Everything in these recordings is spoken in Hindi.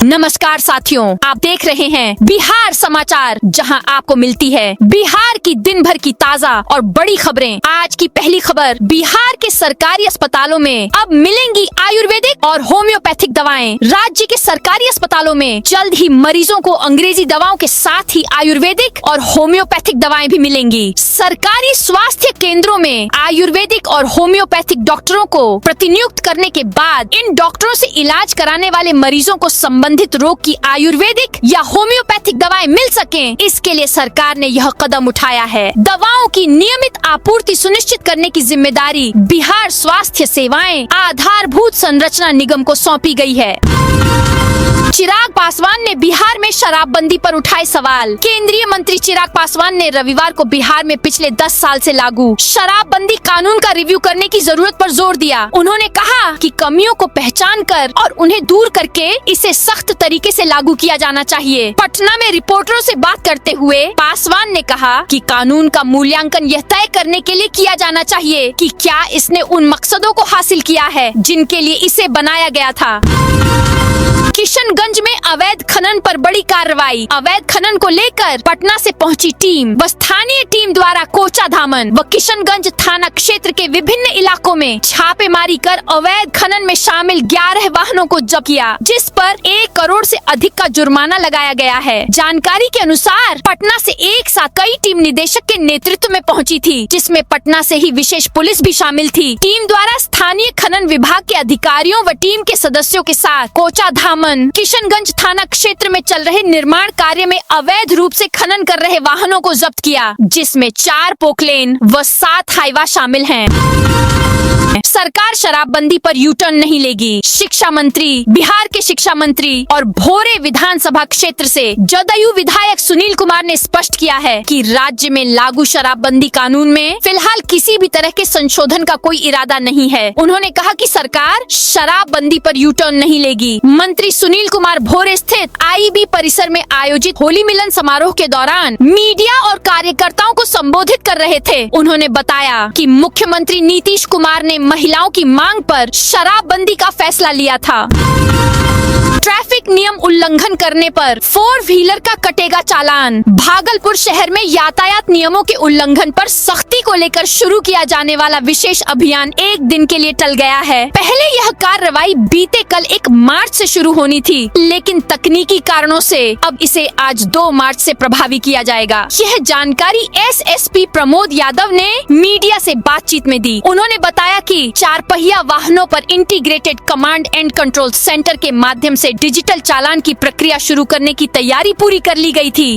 नमस्कार साथियों, आप देख रहे हैं बिहार समाचार, जहां आपको मिलती है बिहार की दिन भर की ताजा और बड़ी खबरें। आज की पहली खबर, बिहार के सरकारी अस्पतालों में अब मिलेंगी आयुर्वेदिक और होम्योपैथिक दवाएं। राज्य के सरकारी अस्पतालों में जल्द ही मरीजों को अंग्रेजी दवाओं के साथ ही आयुर्वेदिक और होम्योपैथिक दवाएं भी मिलेंगी। सरकारी स्वास्थ्य केंद्रों में आयुर्वेदिक और होम्योपैथिक डॉक्टरों को प्रतिनियुक्त करने के बाद इन डॉक्टरों से इलाज कराने वाले मरीजों को संबंधित रोग की आयुर्वेदिक या होम्योपैथिक दवाएं मिल सकें, इसके लिए सरकार ने यह कदम उठाया है। दवाओं की नियमित आपूर्ति सुनिश्चित करने की जिम्मेदारी बिहार स्वास्थ्य सेवाएं आधारभूत संरचना निगम को सौंपी गई है। चिराग पासवान ने बिहार में शराबबंदी पर उठाए सवाल। केंद्रीय मंत्री चिराग पासवान ने रविवार को बिहार में पिछले 10 साल से लागू शराबबंदी कानून का रिव्यू करने की जरूरत पर जोर दिया। उन्होंने कहा कि कमियों को पहचान कर और उन्हें दूर करके इसे सख्त तरीके से लागू किया जाना चाहिए। पटना में रिपोर्टरों से बात करते हुए पासवान ने कहा कि कानून का मूल्यांकन यह तय करने के लिए किया जाना चाहिए कि क्या इसने उन मकसदों को हासिल किया है जिनके लिए इसे बनाया गया था। किशनगंज में अवैध खनन पर बड़ी कार्रवाई। अवैध खनन को लेकर पटना से पहुंची टीम व स्थानीय टीम द्वारा कोचा धामन व किशनगंज थाना क्षेत्र के विभिन्न इलाकों में छापेमारी कर अवैध खनन में शामिल 11 वाहनों को जब्त किया, जिस पर 1 करोड़ से अधिक का जुर्माना लगाया गया है। जानकारी के अनुसार पटना से एक साथ कई टीम निदेशक के नेतृत्व में पहुंची थी, जिसमें पटना से ही विशेष पुलिस भी शामिल थी। टीम द्वारा स्थानीय खनन विभाग के अधिकारियों व टीम के सदस्यों के साथ कोचा धामन किशनगंज थाना क्षेत्र में चल रहे निर्माण कार्य में अवैध रूप से खनन कर रहे वाहनों को जब्त किया, जिसमें 4 पोकलेन व 7 हाईवा शामिल हैं। सरकार शराबबंदी पर यू टर्न नहीं लेगी। शिक्षा मंत्री, बिहार के शिक्षा मंत्री और भोरे विधानसभा क्षेत्र से जदयू विधायक सुनील कुमार ने स्पष्ट किया है कि राज्य में लागू शराबबंदी कानून में फिलहाल किसी भी तरह के संशोधन का कोई इरादा नहीं है। उन्होंने कहा कि सरकार शराबबंदी पर यू टर्न नहीं लेगी। मंत्री सुनील कुमार भोरे स्थित आईबी परिसर में आयोजित होली मिलन समारोह के दौरान मीडिया और कार्यकर्ताओं को संबोधित कर रहे थे। उन्होंने बताया कि मुख्यमंत्री नीतीश कुमार ने महिलाओं की मांग पर शराबबंदी का फैसला लिया था। ट्रैफिक नियम उल्लंघन करने पर 4 व्हीलर का कटेगा चालान। भागलपुर शहर में यातायात नियमों के उल्लंघन पर सख्ती को लेकर शुरू किया जाने वाला विशेष अभियान 1 दिन के लिए टल गया है। पहले यह कार्रवाई बीते कल 1 मार्च से शुरू होनी थी, लेकिन तकनीकी कारणों से अब इसे आज 2 मार्च से प्रभावी किया जाएगा। यह जानकारी एसएसपी प्रमोद यादव ने मीडिया से बातचीत में दी। उन्होंने बताया कि 4 पहिया वाहनों पर integrated command and control centre के माध्यम से डिजिटल चालान की प्रक्रिया शुरू करने की तैयारी पूरी कर ली गई थी।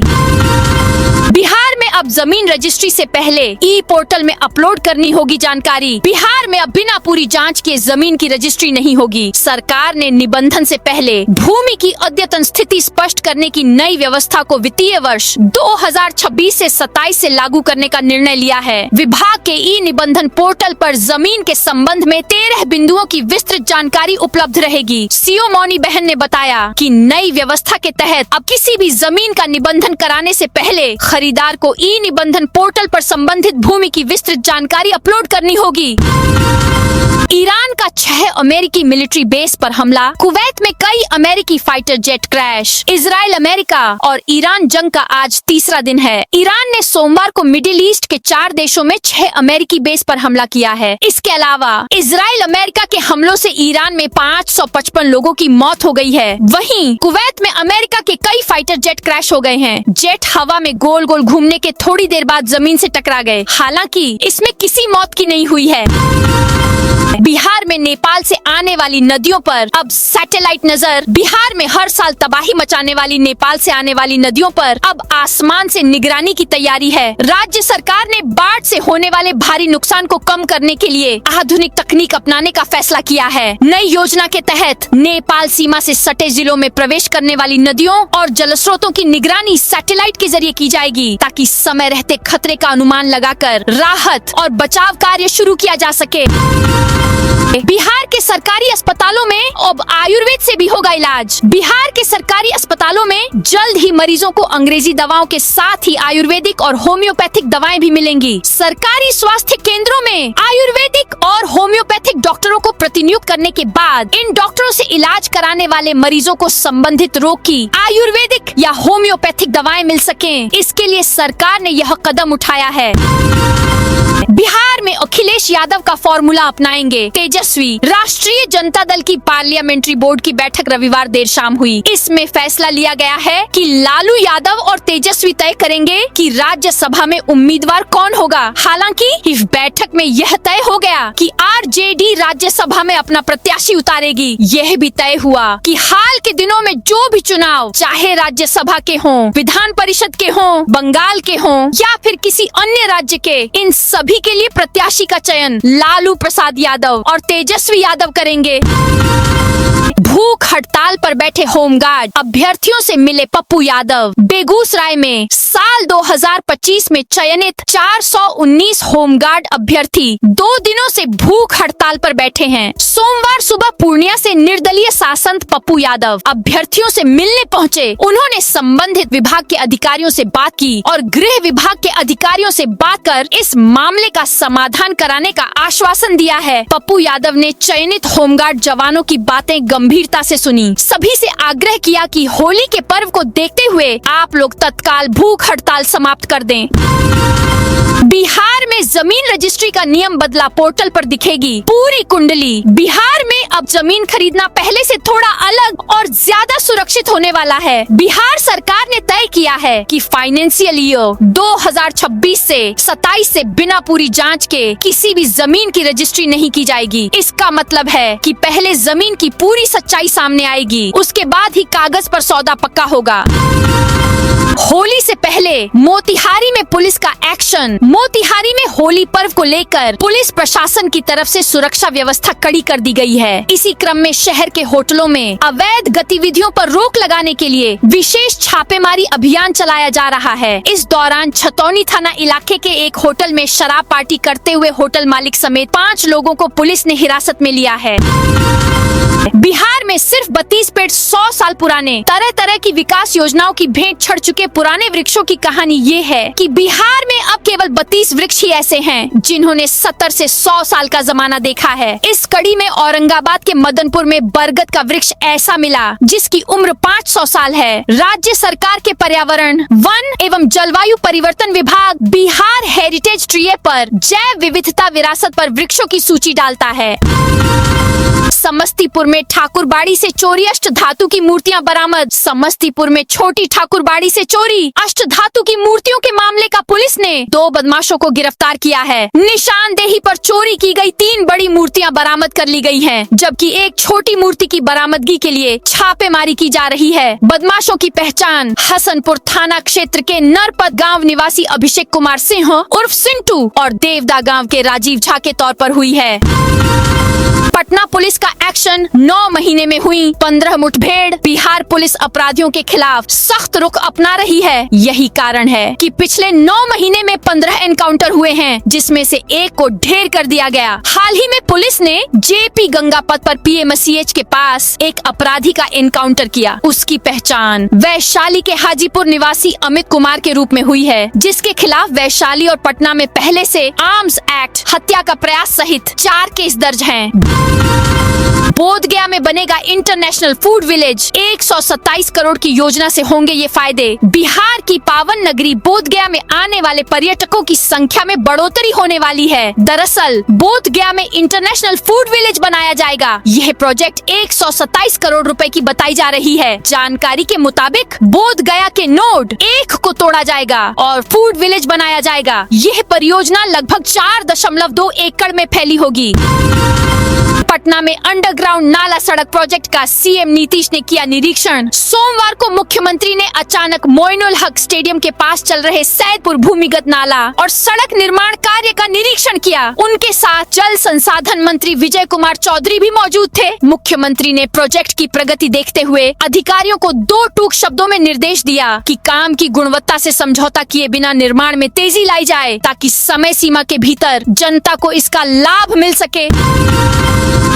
बिहार में अब जमीन रजिस्ट्री से पहले ई पोर्टल में अपलोड करनी होगी जानकारी। बिहार में अब बिना पूरी जांच के जमीन की रजिस्ट्री नहीं होगी। सरकार ने निबंधन से पहले भूमि की अद्यतन स्थिति स्पष्ट करने की नई व्यवस्था को वित्तीय वर्ष 2026 से 27 से लागू करने का निर्णय लिया है। विभाग के ई निबंधन पोर्टल पर जमीन के संबंध में 13 बिंदुओं की विस्तृत जानकारी उपलब्ध रहेगी। सीओ मौनी बहन ने बताया कि नई व्यवस्था के तहत अब किसी भी जमीन का निबंधन कराने से पहले खरीदार को ई निबंधन पोर्टल पर संबंधित भूमि की विस्तृत जानकारी अपलोड करनी होगी। ईरान का 6 अमेरिकी मिलिट्री बेस पर हमला। कुवैत में कई अमेरिकी fighter jet crash. Israel, America और ईरान जंग का आज तीसरा दिन है। ईरान ने सोमवार को मिडिल ईस्ट के 4 देशों में 6 अमेरिकी बेस पर हमला किया है। इसके अलावा इजराइल, अमेरिका के हमलों से ईरान में 555 लोगों की मौत हो गई है। वहीं कुवैत में अमेरिका के कई फाइटर जेट क्रैश हो गए हैं। जेट हवा में गोल गोल घूमने के थोड़ी देर बाद जमीन से टकरा गए। हालांकि इसमें किसी मौत की नहीं हुई है। बिहार में नेपाल से आने वाली नदियों पर अब सैटेलाइट नजर। बिहार में हर साल तबाही मचाने वाली नेपाल से आने वाली नदियों पर अब आसमान से निगरानी की तैयारी है। राज्य सरकार ने बाढ़ से होने वाले भारी नुकसान को कम करने के लिए आधुनिक तकनीक अपनाने का फैसला किया है। नई योजना के तहत नेपाल सीमा से सटे जिलों में प्रवेश करने वाली नदियों और जलस्रोतों की निगरानी सैटेलाइट के जरिए की जाएगी, ताकि समय रहते खतरे का अनुमान लगाकर राहत और बचाव कार्य शुरू किया जा सके। बिहार के सरकारी अस्पतालों में अब आयुर्वेद से भी होगा इलाज। बिहार के सरकारी अस्पतालों में जल्द ही मरीजों को अंग्रेजी दवाओं के साथ ही आयुर्वेदिक और होम्योपैथिक दवाएं भी मिलेंगी। सरकारी स्वास्थ्य केंद्रों में आयुर्वेदिक और होम्योपैथिक डॉक्टरों को प्रतिनियुक्त करने के बाद इन डॉक्टरों से इलाज कराने वाले मरीजों को संबंधित रोग की आयुर्वेदिक या होम्योपैथिक दवाएं मिल सकें, इसके लिए सरकार ने यह कदम उठाया है। बिहार में अखिलेश यादव का फॉर्मूला अपनाएंगे तेजस्वी। राष्ट्रीय जनता दल की पार्लियामेंट्री बोर्ड की बैठक रविवार देर शाम हुई। इसमें फैसला लिया गया है कि लालू यादव और तेजस्वी तय करेंगे कि राज्यसभा में उम्मीदवार कौन होगा। हालांकि इस बैठक में यह तय हो गया कि आरजेडी राज्यसभा में अपना प्रत्याशी उतारेगी। यह भी तय हुआ कि हाल के दिनों में जो भी चुनाव, चाहे राज्यसभा के हों, विधान परिषद के हों, बंगाल के हों या फिर किसी अन्य राज्य के, इन सभी के लिए प्रत्याशी का चयन लालू प्रसाद यादव और तेजस्वी यादव करेंगे। भूख हड़ताल पर बैठे होमगार्ड अभ्यर्थियों से मिले पप्पू यादव। बेगूसराय में साल 2025 में चयनित 419 होमगार्ड अभ्यर्थी 2 दिनों से भूख हड़ताल पर बैठे हैं। सोमवार सुबह पूर्णिया से निर्दलीय सांसद पप्पू यादव अभ्यर्थियों से मिलने पहुंचे। उन्होंने संबंधित विभाग के अधिकारियों से बात की और गृह विभाग के अधिकारियों से बात कर इस मामले का समाधान कराने का आश्वासन दिया है। पप्पू यादव ने चयनित होमगार्ड जवानों की बातें गंभीरता से सुनी। सभी से आग्रह किया कि होली के पर्व को देखते हुए आप लोग तत्काल भूख हड़ताल समाप्त कर दें। बिहार में जमीन रजिस्ट्री का नियम बदला, पोर्टल पर दिखेगी पूरी कुंडली। बिहार में अब जमीन खरीदना पहले से थोड़ा अलग और ज्यादा सुरक्षित होने वाला है। बिहार सरकार ने तय किया है कि फाइनेंशियल ईयर 2026 से 27 से बिना पूरी जांच के किसी भी जमीन की रजिस्ट्री नहीं की जाएगी। इसका मतलब है कि पहले जमीन की पूरी सच्चाई सामने आएगी, उसके बाद ही कागज पर सौदा पक्का होगा। होली से पहले मोतिहारी में पुलिस का एक्शन। मोतिहारी में होली पर्व को लेकर पुलिस प्रशासन की तरफ से सुरक्षा व्यवस्था कड़ी कर दी गई है। इसी क्रम में शहर के होटलों में अवैध गतिविधियों पर रोक लगाने के लिए विशेष छापेमारी अभियान चलाया जा रहा है। इस दौरान छतौनी थाना इलाके के एक होटल में शराब पार्टी करते हुए होटल मालिक समेत 5 लोगों को पुलिस ने हिरासत में लिया है। बिहार में सिर्फ 32 पेड़ 100 साल पुराने तरह तरह की विकास योजनाओं की भेंट चढ़ चुके पुराने वृक्षों की कहानी ये है कि बिहार में अब केवल 32 वृक्ष ही ऐसे हैं जिन्होंने 70 से 100 साल का जमाना देखा है। इस कड़ी में औरंगाबाद के मदनपुर में बरगद का वृक्ष ऐसा मिला जिसकी उम्र 500 साल है। राज्य सरकार के पर्यावरण, वन एवं जलवायु परिवर्तन विभाग बिहार हेरिटेज ट्री पर जैव विविधता विरासत पर वृक्षों की सूची डालता है। समस्तीपुर में ठाकुरबाड़ी से चोरी अष्ट धातु की मूर्तियां बरामद। समस्तीपुर में छोटी ठाकुरबाड़ी से चोरी अष्ट धातु की मूर्तियों के मामले का पुलिस ने 2 बदमाशों को गिरफ्तार किया है। निशानदेही पर चोरी की गई 3 बड़ी मूर्तियां बरामद कर ली गई हैं, जबकि एक छोटी मूर्ति की बरामदगी के लिए छापेमारी की जा रही है। बदमाशों की पहचान हसनपुर थाना क्षेत्र के नरपत गाँव निवासी अभिषेक कुमार सिंह उर्फ सिंटू और देवदा गाँव के राजीव झा के तौर पर हुई है। पटना पुलिस का एक्शन, 9 महीने में हुई 15 मुठभेड़। बिहार पुलिस अपराधियों के खिलाफ सख्त रुख अपना रही है। यही कारण है कि पिछले 9 महीने में 15 एनकाउंटर हुए हैं, जिसमें से एक को ढेर कर दिया गया। हाल ही में पुलिस ने जेपी गंगा पथ पर पीएमसीएच के पास एक अपराधी का एनकाउंटर किया। उसकी पहचान वैशाली के हाजीपुर निवासी अमित कुमार के रूप में हुई है, जिसके खिलाफ वैशाली और पटना में पहले से आर्म्स एक्ट, हत्या का प्रयास सहित 4 केस दर्ज हैं। बोधगया में बनेगा इंटरनेशनल फूड विलेज। 127 करोड़ की योजना से होंगे ये फायदे। बिहार की पावन नगरी बोधगया में आने वाले पर्यटकों की संख्या में बढ़ोतरी होने वाली है। दरअसल बोधगया में इंटरनेशनल फूड विलेज बनाया जाएगा। यह प्रोजेक्ट 127 करोड़ रुपए की बताई जा रही है। जानकारी के मुताबिक बोधगया के नोड 1 को तोड़ा जाएगा और फूड विलेज बनाया जाएगा। यह परियोजना लगभग 4.2 एकड़ में फैली होगी। पटना में अंडरग्राउंड नाला सड़क प्रोजेक्ट का सीएम नीतीश ने किया निरीक्षण। सोमवार को मुख्यमंत्री ने अचानक मोइनुल हक स्टेडियम के पास चल रहे सैदपुर भूमिगत नाला और सड़क निर्माण कार्य का निरीक्षण किया। उनके साथ जल संसाधन मंत्री विजय कुमार चौधरी भी मौजूद थे। मुख्यमंत्री ने प्रोजेक्ट की प्रगति देखते हुए अधिकारियों को 2 टूक शब्दों में निर्देश दिया कि काम की गुणवत्ता से समझौता किए बिना निर्माण में तेजी लाई जाए, ताकि समय सीमा के भीतर जनता को इसका लाभ मिल सके।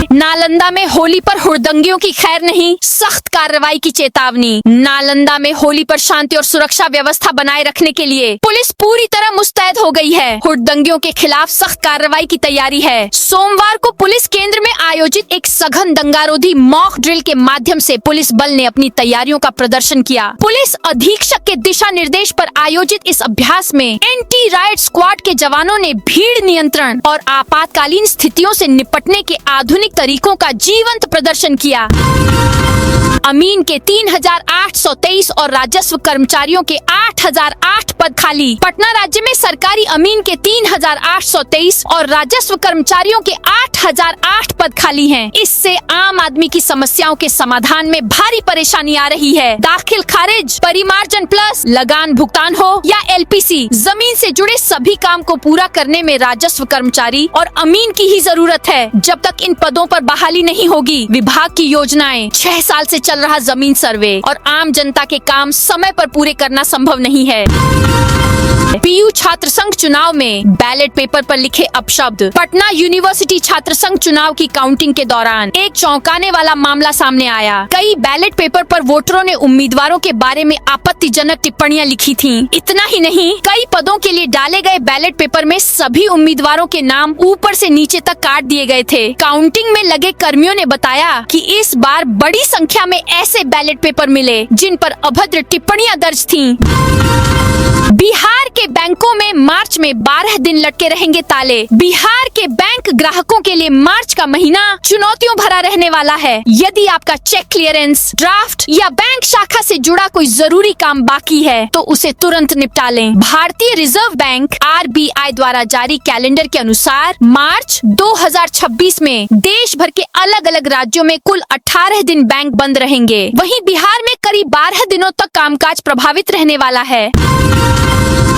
नालंदा में होली पर हुड़दंगियों की खैर नहीं, सख्त कार्रवाई की चेतावनी। नालंदा में होली पर शांति और सुरक्षा व्यवस्था बनाए रखने के लिए पुलिस पूरी तरह मुस्तैद हो गई है। हुड़दंगियों के खिलाफ सख्त कार्रवाई की तैयारी है। सोमवार को पुलिस केंद्र में आयोजित एक सघन दंगारोधी मॉक ड्रिल के माध्यम से पुलिस बल ने अपनी तैयारियों का प्रदर्शन किया। पुलिस अधीक्षक के दिशा निर्देश पर आयोजित इस अभ्यास में एंटी राइट स्क्वाड के जवानों ने भीड़ नियंत्रण और आपातकालीन स्थितियों से निपटने के आधुनिक तरीकों का जीवंत प्रदर्शन किया। अमीन के 3,823 और राजस्व कर्मचारियों के 8,008 पद खाली। पटना राज्य में सरकारी अमीन के 3,823 और राजस्व कर्मचारियों के 8,008 पद खाली हैं। इससे आम आदमी की समस्याओं के समाधान में भारी परेशानी आ रही है। दाखिल खारिज, परिमार्जन प्लस, लगान भुगतान हो या एलपीसी, जमीन से जुड़े सभी काम को पूरा करने में राजस्व कर्मचारी और अमीन की ही जरूरत है। जब तक इन पदों पर बहाली नहीं होगी, विभाग की योजनाएं, 6 साल से चल रहा जमीन सर्वे और आम जनता के काम समय पर पूरे करना संभव नहीं है। पीयू छात्र संघ चुनाव में बैलेट पेपर पर लिखे अपशब्द। पटना यूनिवर्सिटी छात्र संघ चुनाव की काउंटिंग के दौरान एक चौंकाने वाला मामला सामने आया। कई बैलेट पेपर पर वोटरों ने उम्मीदवारों के बारे में आपत्तिजनक टिप्पणियां लिखी थीं। इतना ही नहीं, कई पदों के लिए डाले गए बैलेट पेपर में सभी उम्मीदवारों के नाम ऊपर से नीचे तक काट दिए गए थे। काउंटिंग में लगे कर्मियों ने बताया कि इस बार बड़ी संख्या में ऐसे बैलेट पेपर मिले जिन पर अभद्र टिप्पणियां दर्ज थीं। बिहार के बैंकों में मार्च में 12 दिन लटके रहेंगे ताले। बिहार के बैंक ग्राहकों के लिए मार्च का महीना चुनौतियों भरा रहने वाला है। यदि आपका चेक क्लियरेंस, ड्राफ्ट या बैंक शाखा से जुड़ा कोई जरूरी काम बाकी है तो उसे तुरंत निपटा लें। भारतीय रिजर्व बैंक RBI द्वारा जारी कैलेंडर के अनुसार मार्च 2026 में देश भर के अलग अलग राज्यों में कुल 18 दिन बैंक बंद रहेंगे। वहीं बिहार में करीब 12 दिनों तक कामकाज प्रभावित रहने वाला है।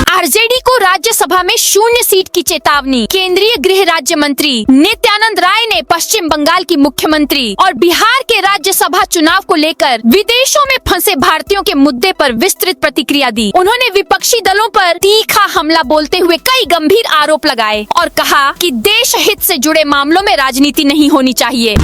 आरजेडी को राज्यसभा में 0 सीट की चेतावनी। केंद्रीय गृह राज्य मंत्री नित्यानंद राय ने पश्चिम बंगाल की मुख्यमंत्री और बिहार के राज्यसभा चुनाव को लेकर विदेशों में फंसे भारतीयों के मुद्दे पर विस्तृत प्रतिक्रिया दी। उन्होंने विपक्षी दलों पर तीखा हमला बोलते हुए कई गंभीर आरोप लगाए और कहा कि देश हित से जुड़े मामलों में राजनीति नहीं होनी चाहिए।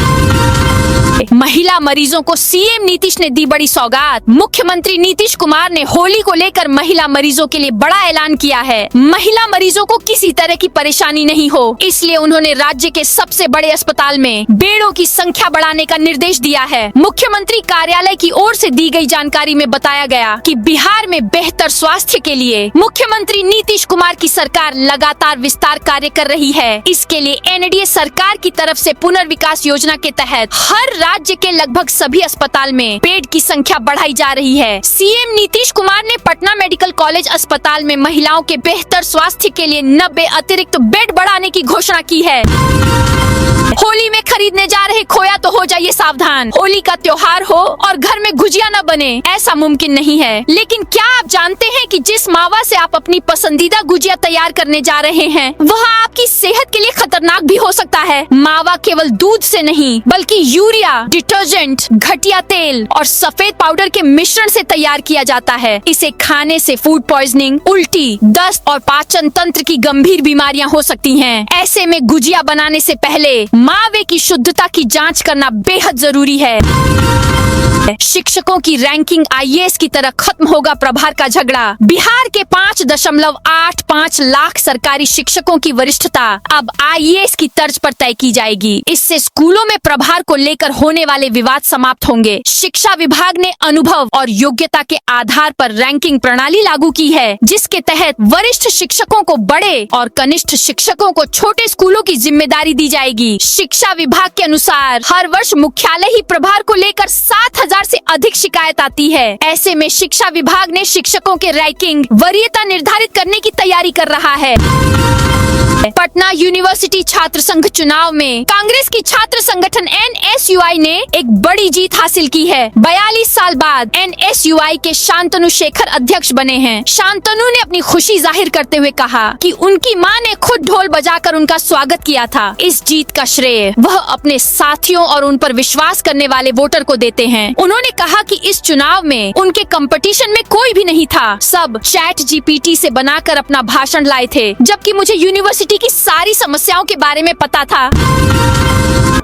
महिला मरीजों को सीएम नीतीश ने दी बड़ी सौगात। मुख्यमंत्री नीतीश कुमार ने होली को लेकर महिला मरीजों के लिए बड़ा ऐलान किया है। महिला मरीजों को किसी तरह की परेशानी नहीं हो, इसलिए उन्होंने राज्य के सबसे बड़े अस्पताल में बेडों की संख्या बढ़ाने का निर्देश दिया है। मुख्यमंत्री कार्यालय की ओर से दी गई जानकारी में बताया गया कि बिहार में बेहतर स्वास्थ्य के लिए मुख्यमंत्री नीतीश कुमार की सरकार लगातार विस्तार कार्य कर रही है। इसके लिए एनडीए सरकार की तरफ से पुनर्विकास योजना के तहत हर राज्य के लगभग सभी अस्पताल में बेड की संख्या बढ़ाई जा रही है। सीएम नीतीश कुमार ने पटना मेडिकल कॉलेज अस्पताल में महिलाओं के बेहतर स्वास्थ्य के लिए 90 अतिरिक्त बेड बढ़ाने की घोषणा की है। होली में खरीदने जा रहे खोया तो हो जाइए सावधान। होली का त्योहार हो और घर में गुजिया न बने, ऐसा मुमकिन नहीं है। लेकिन क्या आप जानते हैं कि जिस मावा से आप अपनी पसंदीदा गुजिया तैयार करने जा रहे हैं वह आपकी सेहत के लिए खतरनाक भी हो सकता है। मावा केवल दूध से नहीं बल्कि यूरिया, डिटर्जेंट, घटिया तेल और सफेद पाउडर के मिश्रण से तैयार किया जाता है। इसे खाने से फूड पॉइजनिंग, उल्टी, दस्त और पाचन तंत्र की गंभीर बीमारियां हो सकती हैं। ऐसे में गुजिया बनाने से पहले मावे की शुद्धता की जांच करना बेहद जरूरी है। शिक्षकों की रैंकिंग आईएएस की तरह खत्म होगा प्रभार का झगड़ा। बिहार के 5.85 लाख सरकारी शिक्षकों की वरिष्ठता अब आईएएस की तर्ज पर तय की जाएगी। इससे स्कूलों में प्रभार को लेकर होने वाले विवाद समाप्त होंगे। शिक्षा विभाग ने अनुभव और योग्यता के आधार पर रैंकिंग प्रणाली लागू की है, जिसके तहत वरिष्ठ शिक्षकों को बड़े और कनिष्ठ शिक्षकों को छोटे स्कूलों की जिम्मेदारी दी जाएगी। शिक्षा विभाग के अनुसार हर वर्ष मुख्यालय ही प्रभार को लेकर 7,000 से अधिक शिकायत आती है। ऐसे में शिक्षा विभाग ने शिक्षकों के रैंकिंग वरीयता निर्धारित करने की तैयारी कर रहा है। पटना यूनिवर्सिटी छात्र संघ चुनाव में कांग्रेस की छात्र संगठन NSUI ने एक बड़ी जीत हासिल की है। 42 साल बाद NSUI के शांतनु शेखर अध्यक्ष बने हैं। शांतनु ने अपनी खुशी जाहिर करते हुए कहा कि उनकी मां ने खुद ढोल बजाकर उनका स्वागत किया था। इस जीत का श्रेय वह अपने साथियों और उन पर विश्वास करने वाले वोटर को देते हैं। उन्होंने कहा कि इस चुनाव में उनके कंपटीशन में कोई भी नहीं था, सब ChatGPT से बनाकर अपना भाषण लाए थे, जबकि मुझे यूनिवर्सिटी की सारी समस्याओं के बारे में पता था।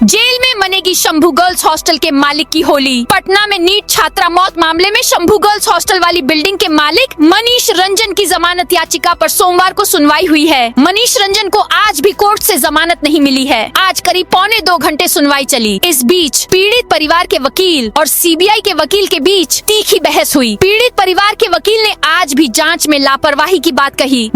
जेल में मनेगी शंभू गर्ल्स हॉस्टल के मालिक की होली। पटना में नीट छात्रा मौत मामले में शंभू गर्ल्स हॉस्टल वाली बिल्डिंग के मालिक मनीष रंजन की जमानत याचिका पर सोमवार को सुनवाई हुई है। मनीष रंजन को आज भी कोर्ट से जमानत नहीं मिली है। आज करीब 1.25 घंटे सुनवाई चली। इस बीच पीड़ित परिवार के वकील और CBI के वकील के बीच तीखी बहस हुई। पीड़ित परिवार के वकील ने आज भी जांच में लापरवाही की बात कही।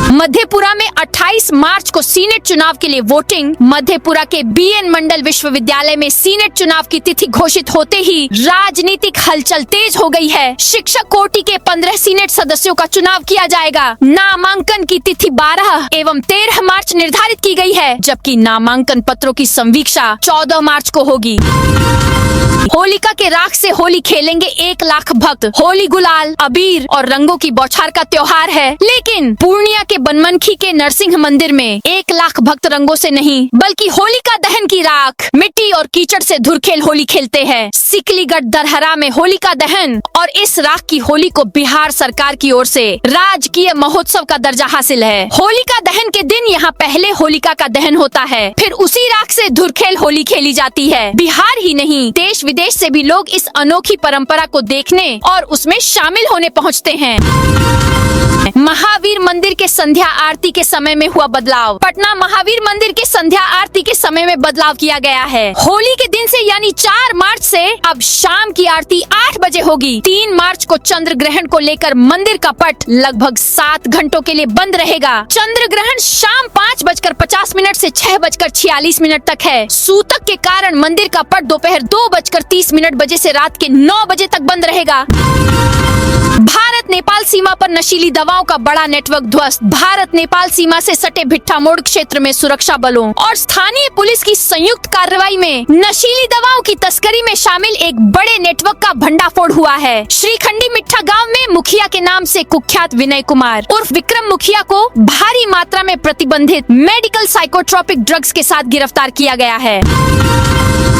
मधेपुरा में 28 मार्च को सीनेट चुनाव के लिए वोटिंग। मधेपुरा के BN मंडल विश्वविद्यालय में सीनेट चुनाव की तिथि घोषित होते ही राजनीतिक हलचल तेज हो गई है। शिक्षक कोटि के 15 सीनेट सदस्यों का चुनाव किया जाएगा। नामांकन की तिथि 12 एवं 13 मार्च निर्धारित की गई है, जबकि नामांकन पत्रों की संवीक्षा 14 मार्च को होगी। होलिका के राख से होली खेलेंगे 1 लाख भक्त। होली गुलाल, अबीर और रंगों की बौछार का त्योहार है, लेकिन पूर्णिया के बनमनखी के नरसिंह मंदिर में 1 लाख भक्त रंगों से नहीं बल्कि होलिका दहन की राख, मिट्टी और कीचड़ से धुरखेल होली खेलते हैं। सिकलीगढ़ दरहरा में होलिका दहन और इस राख की होली को बिहार सरकार की ओर से राजकीय महोत्सव का दर्जा हासिल है। होलिका दहन के दिन यहाँ पहले होलिका का दहन होता है, फिर उसी राख से धुरखेल होली खेली जाती है। बिहार ही नहीं, देश विदेश से भी लोग इस अनोखी परंपरा को देखने और उसमें शामिल होने पहुंचते हैं। महावीर मंदिर के संध्या आरती के समय में हुआ बदलाव। पटना महावीर मंदिर के संध्या आरती के समय में बदलाव किया गया है। होली के दिन से यानी 4 मार्च से अब शाम की आरती 8 बजे होगी। 3 मार्च को चंद्र ग्रहण को लेकर मंदिर का पट लगभग 7 घंटों के लिए बंद रहेगा। चंद्र ग्रहण शाम 5:50 से 6:46 तक है। सूतक के कारण मंदिर का पट दोपहर 2:30 बजे से रात के 9 बजे तक बंद रहेगा। भारत नेपाल सीमा पर नशीली दवाओं का बड़ा नेटवर्क ध्वस्त। भारत नेपाल सीमा से सटे भिट्ठा मोड़ क्षेत्र में सुरक्षा बलों और स्थानीय पुलिस की संयुक्त कार्रवाई में नशीली दवाओं की तस्करी में शामिल एक बड़े नेटवर्क का भंडाफोड़ हुआ है। श्रीखंडी मिट्ठा गांव में मुखिया के नाम से कुख्यात विनय कुमार उर्फ विक्रम मुखिया को भारी मात्रा में प्रतिबंधित मेडिकल साइकोट्रोपिक ड्रग्स के साथ गिरफ्तार किया गया है।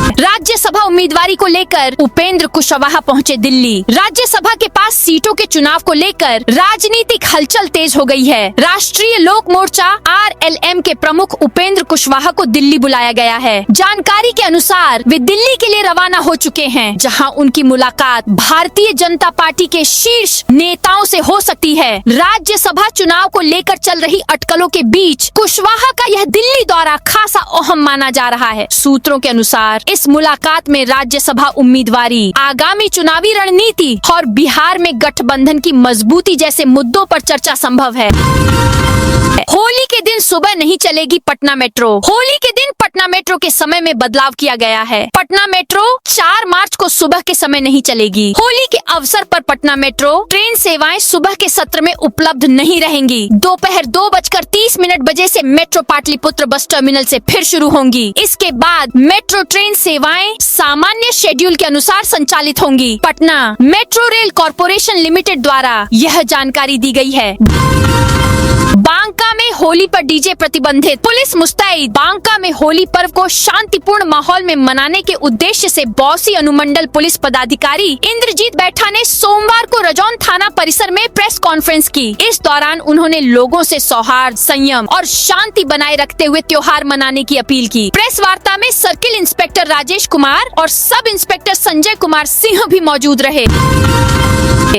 राज्यसभा उम्मीदवारी को लेकर उपेंद्र कुशवाहा पहुंचे दिल्ली। राज्यसभा के पास सीटों के चुनाव को लेकर राजनीतिक हलचल तेज हो गई है। राष्ट्रीय लोक मोर्चा RLM के प्रमुख उपेंद्र कुशवाहा को दिल्ली बुलाया गया है। जानकारी के अनुसार वे दिल्ली के लिए रवाना हो चुके हैं, जहां उनकी मुलाकात भारतीय जनता पार्टी के शीर्ष नेताओं से हो सकती है। राज्यसभा चुनाव को लेकर चल रही अटकलों के बीच कुशवाहा का यह दिल्ली दौरा खासा अहम माना जा रहा है। सूत्रों के अनुसार इस मुलाकात में राज्यसभा उम्मीदवारी, आगामी चुनावी रणनीति और बिहार में गठबंधन की मजबूती जैसे मुद्दों पर चर्चा संभव है। होली के दिन सुबह नहीं चलेगी पटना मेट्रो। होली के दिन पटना मेट्रो के समय में बदलाव किया गया है। पटना मेट्रो 4 मार्च को सुबह के समय नहीं चलेगी। होली के अवसर पर पटना मेट्रो ट्रेन सेवाएं सुबह के सत्र में उपलब्ध नहीं रहेंगी। दोपहर 2:30 बजे से मेट्रो पाटलिपुत्र बस टर्मिनल से फिर शुरू होंगी। इसके बाद मेट्रो ट्रेन सेवाएं सामान्य शेड्यूल के अनुसार संचालित होंगी। Patna metro rail corporation limited द्वारा यह जानकारी दी गई है। बांका में होली पर डीजे प्रतिबंधित। पुलिस मुस्तैद। बांका में होली पर्व को शांतिपूर्ण माहौल में मनाने के उद्देश्य से बौसी अनुमंडल पुलिस पदाधिकारी इंद्रजीत बैठा ने सोमवार को रजौन थाना परिसर में प्रेस कॉन्फ्रेंस की। इस दौरान उन्होंने लोगों से सौहार्द, संयम और शांति बनाए रखते हुए त्योहार मनाने की अपील की। प्रेस वार्ता में सर्किल इंस्पेक्टर राजेश कुमार और सब इंस्पेक्टर संजय कुमार सिंह भी मौजूद रहे।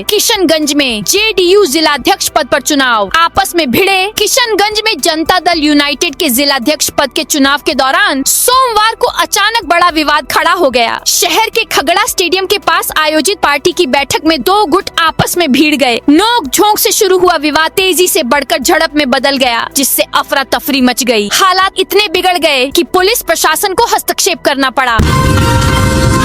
किशनगंज में JDU जिलाध्यक्ष पद पर चुनाव। आपस में भिड़े किशनगंज में जनता दल यूनाइटेड के जिलाध्यक्ष पद के चुनाव के दौरान सोमवार को अचानक बड़ा विवाद खड़ा हो गया। शहर के खगड़ा स्टेडियम के पास आयोजित पार्टी की बैठक में 2 गुट आपस में भिड़ गए। नोक झोंक से शुरू हुआ विवाद तेजी से बढ़कर झड़प में बदल गया, जिससे अफरा तफरी मच गई। हालात इतने बिगड़ गए कि पुलिस प्रशासन को हस्तक्षेप करना पड़ा।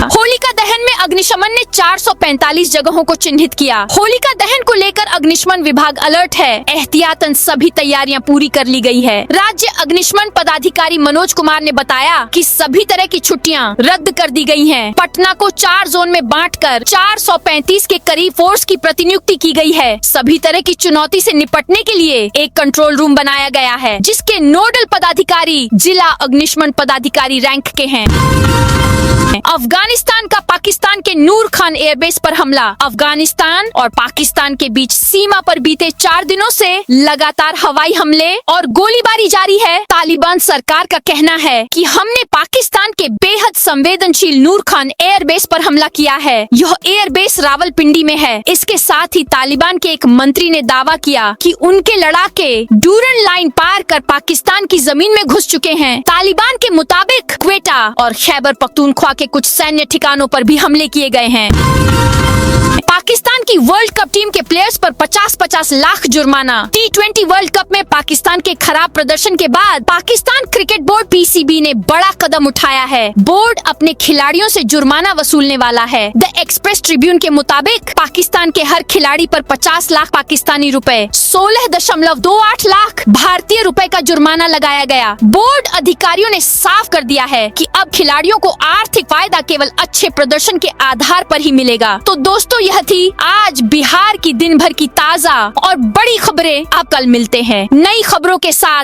होलिका दहन में अग्निशमन ने 445 जगहों को चिन्हित किया। किया। होलिका दहन को लेकर अग्निशमन विभाग अलर्ट है। एहतियातन सभी तैयारियां पूरी कर ली गई है। राज्य अग्निशमन पदाधिकारी मनोज कुमार ने बताया कि सभी तरह की छुट्टियां रद्द कर दी गई हैं। पटना को 4 जोन में बांटकर 435 के करीब फोर्स की प्रतिनियुक्ति की गई है। सभी तरह की चुनौती से निपटने के लिए एक कंट्रोल रूम बनाया गया है, जिसके नोडल पदाधिकारी जिला अग्निशमन पदाधिकारी रैंक के हैं। अफगानिस्तान का पाकिस्तान के नूर खान एयरबेस पर हमला। अफगानिस्तान और पाकिस्तान के बीच सीमा पर बीते 4 दिनों से लगातार हवाई हमले और गोलीबारी जारी है। तालिबान सरकार का कहना है कि हमने पाकिस्तान के बेहद संवेदनशील नूर खान एयरबेस पर हमला किया है। यह एयरबेस रावलपिंडी में है। इसके साथ ही तालिबान के एक मंत्री ने दावा किया कि उनके लड़ाके डूरन लाइन पार कर पाकिस्तान की जमीन में घुस चुके हैं। तालिबान के मुताबिक क्वेटा और खैबर पख्तूनख्वा के कुछ सैन्य ठिकानों पर भी हमले किए गए हैं। पाकिस्तान की वर्ल्ड कप टीम के प्लेयर्स पर 50-50 लाख जुर्माना। T20 वर्ल्ड कप में पाकिस्तान के खराब प्रदर्शन के बाद पाकिस्तान क्रिकेट बोर्ड PCB ने बड़ा कदम उठाया है। बोर्ड अपने खिलाड़ियों से जुर्माना वसूलने वाला है। द एक्सप्रेस ट्रिब्यून के मुताबिक पाकिस्तान के हर खिलाड़ी पर 50 लाख पाकिस्तानी रुपए 16.28 लाख भारतीय रुपए का जुर्माना लगाया गया। बोर्ड अधिकारियों ने साफ कर दिया है कि अब खिलाड़ियों को आर्थिक फायदा केवल अच्छे प्रदर्शन के आधार पर ही मिलेगा। तो दोस्तों, यह थी आज बिहार की दिन भर की ताजा और बड़ी खबरें। आप कल मिलते हैं नई खबरों के साथ।